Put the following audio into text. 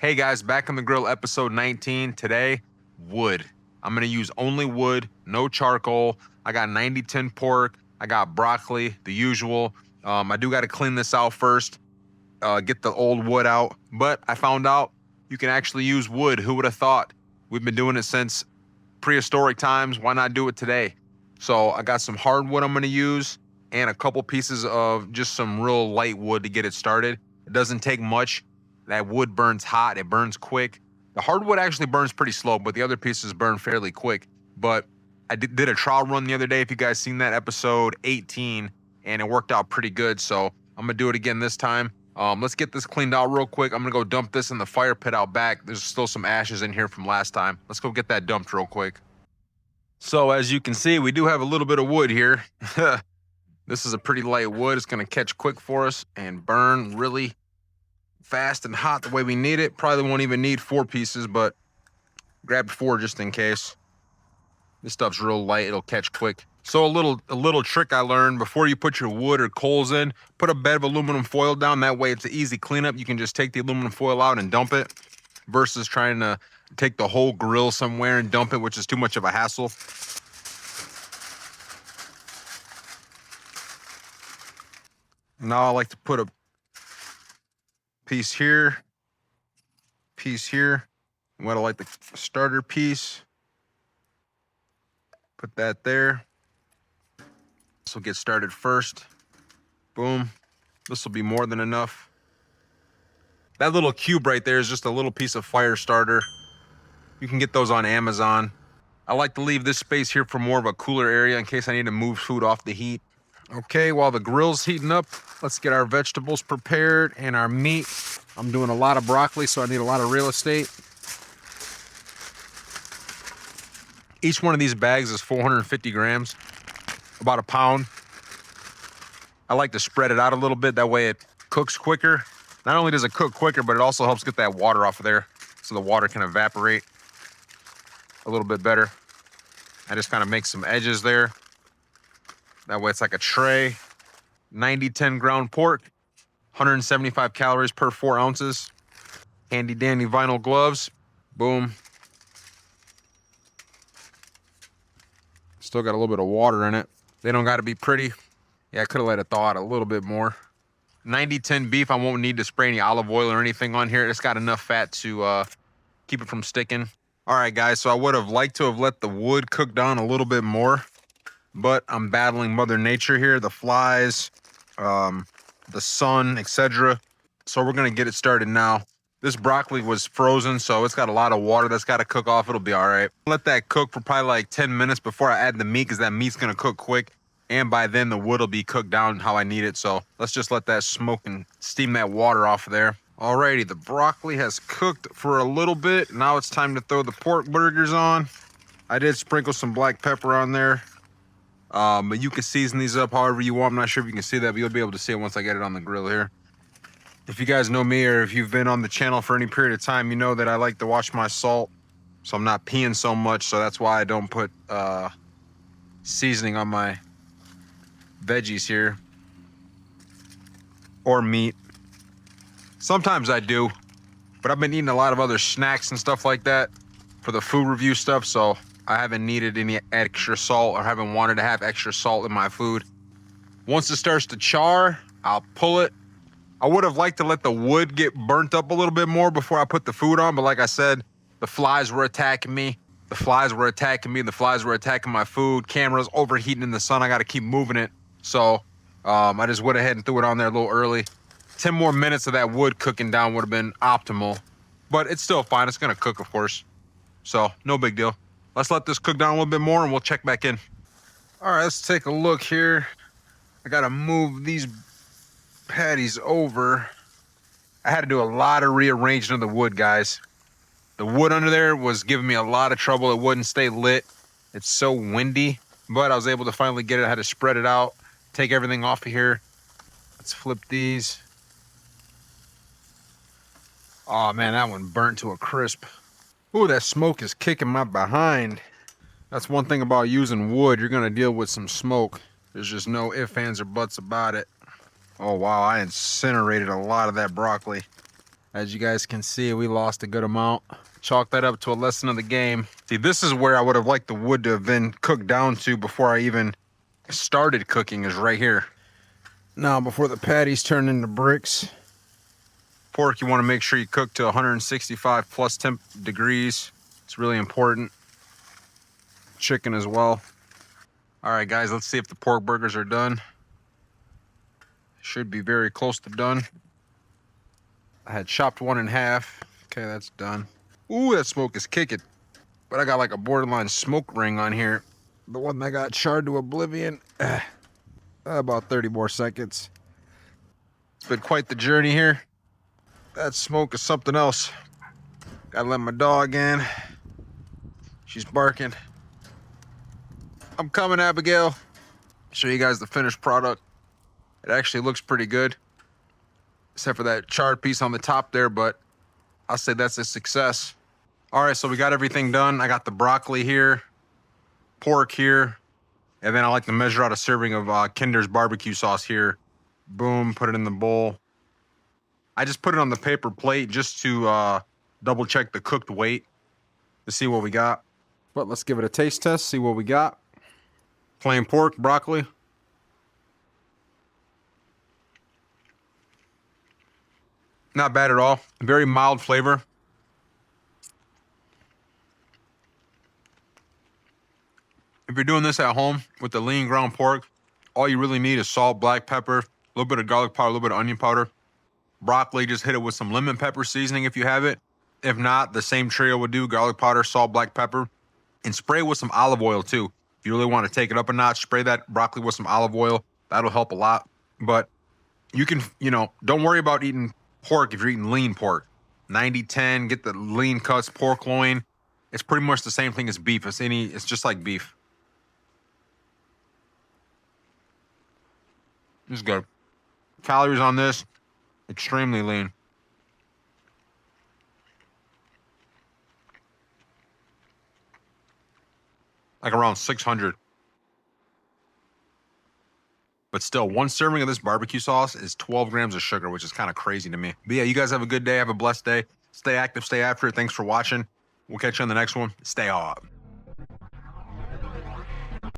Hey guys, back on the grill, episode 19. Today, wood. I'm gonna use only wood, no charcoal. I got 90-10 pork. I got broccoli, the usual. I do gotta clean this out first, get the old wood out. But I found out you can actually use wood. Who would have thought? We've been doing it since prehistoric times. Why not do it today? So I got some hardwood I'm gonna use and a couple pieces of just some real light wood to get it started. It doesn't take much. That wood burns hot, it burns quick. The hardwood actually burns pretty slow, but the other pieces burn fairly quick. But I did a trial run the other day, if you guys seen that, episode 18, and it worked out pretty good. So I'm gonna do it again this time. Let's get this cleaned out real quick. I'm gonna go dump this in the fire pit out back. There's still some ashes in here from last time. Let's go get that dumped real quick. So as you can see, we do have a little bit of wood here. This is a pretty light wood. It's gonna catch quick for us and burn really fast and hot the way we need it. Probably won't even need 4 pieces, but grab 4 just in case. This stuff's real light, it'll catch quick. So a little trick I learned: before you put your wood or coals in, put a bed of aluminum foil down. That way it's an easy cleanup. You can just take the aluminum foil out and dump it, versus trying to take the whole grill somewhere and dump it, which is too much of a hassle. Now I like to put a piece here, what I like the starter piece. Put that there. This will get started first. Boom. This will be more than enough. That little cube right there is just a little piece of fire starter. You can get those on Amazon. I like to leave this space here for more of a cooler area in case I need to move food off the heat. Okay, while the grill's heating up, let's get our vegetables prepared and our meat. I'm doing a lot of broccoli, so I need a lot of real estate. Each one of these bags is 450 grams, about a pound. I like to spread it out a little bit, that way it cooks quicker. Not only does it cook quicker, but it also helps get that water off of there, so the water can evaporate a little bit better. I just kind of make some edges there. That way it's like a tray. 90-10 ground pork, 175 calories per 4 ounces. Handy dandy vinyl gloves. Boom. Still got a little bit of water in it. They don't got to be pretty. Yeah, I could have let it thaw out a little bit more. 90-10 beef, I won't need to spray any olive oil or anything on here. It's got enough fat to keep it from sticking. All right, guys, so I would have liked to have let the wood cook down a little bit more, but I'm battling Mother Nature here, the flies, the sun, etc. So we're gonna get it started now. This broccoli was frozen, so it's got a lot of water that's gotta cook off. It'll be all right. Let that cook for probably like 10 minutes before I add the meat, because that meat's gonna cook quick. And by then the wood will be cooked down how I need it. So let's just let that smoke and steam that water off of there. Alrighty, the broccoli has cooked for a little bit. Now it's time to throw the pork burgers on. I did sprinkle some black pepper on there. But you can season these up however you want. I'm not sure if you can see that, but you'll be able to see it once I get it on the grill here. If you guys know me, or if you've been on the channel for any period of time, you know that I like to watch my salt, so I'm not peeing so much. So that's why I don't put seasoning on my veggies here, or meat. Sometimes I do, but I've been eating a lot of other snacks and stuff like that for the food review stuff, so I haven't needed any extra salt, or haven't wanted to have extra salt in my food. Once it starts to char, I'll pull it. I would have liked to let the wood get burnt up a little bit more before I put the food on, but like I said, the flies were attacking me. The flies were attacking my food. Camera's overheating in the sun. I gotta keep moving it. So I just went ahead and threw it on there a little early. 10 more minutes of that wood cooking down would have been optimal, but it's still fine. It's gonna cook, of course. So no big deal. Let's let this cook down a little bit more and we'll check back in. All right, let's take a look here. I gotta move these patties over. I had to do a lot of rearranging of the wood, guys. The wood under there was giving me a lot of trouble. It wouldn't stay lit. It's so windy, but I was able to finally get it. I had to spread it out, take everything off of here. Let's flip these. Oh man, that one burnt to a crisp. Ooh, that smoke is kicking my behind. That's one thing about using wood. You're gonna deal with some smoke. There's just no ifs, ands, or buts about it. Oh wow, I incinerated a lot of that broccoli. As you guys can see, we lost a good amount. Chalk that up to a lesson of the game. See, this is where I would have liked the wood to have been cooked down to before I even started cooking, is right here. Now, before the patties turn into bricks, pork, you want to make sure you cook to 165 plus temp degrees. It's really important. Chicken as well. All right, guys, let's see if the pork burgers are done. Should be very close to done. I had chopped one in half. Okay, that's done. Ooh, that smoke is kicking. But I got like a borderline smoke ring on here. The one that got charred to oblivion. About 30 more seconds. It's been quite the journey here. That smoke is something else. Gotta let my dog in. She's barking. I'm coming, Abigail. Show you guys the finished product. It actually looks pretty good, except for that charred piece on the top there, but I'll say that's a success. All right, so we got everything done. I got the broccoli here, pork here, and then I like to measure out a serving of Kinder's barbecue sauce here. Boom, put it in the bowl. I just put it on the paper plate just to double check the cooked weight to see what we got. But let's give it a taste test, see what we got. Plain pork, broccoli. Not bad at all. Very mild flavor. If you're doing this at home with the lean ground pork, all you really need is salt, black pepper, a little bit of garlic powder, a little bit of onion powder. Broccoli, just hit it with some lemon pepper seasoning if you have it. If not, the same trio would do: garlic powder, salt, black pepper, and spray with some olive oil too. If you really want to take it up a notch, spray that broccoli with some olive oil. That'll help a lot. But you can, don't worry about eating pork if you're eating lean pork. 90-10, get the lean cuts, pork loin. It's pretty much the same thing as beef. It's just like beef. This is good. Calories on this, extremely lean. Like around 600. But still, one serving of this barbecue sauce is 12 grams of sugar, which is kind of crazy to me. But yeah, you guys have a good day. Have a blessed day. Stay active, stay after it. Thanks for watching. We'll catch you on the next one. Stay hot.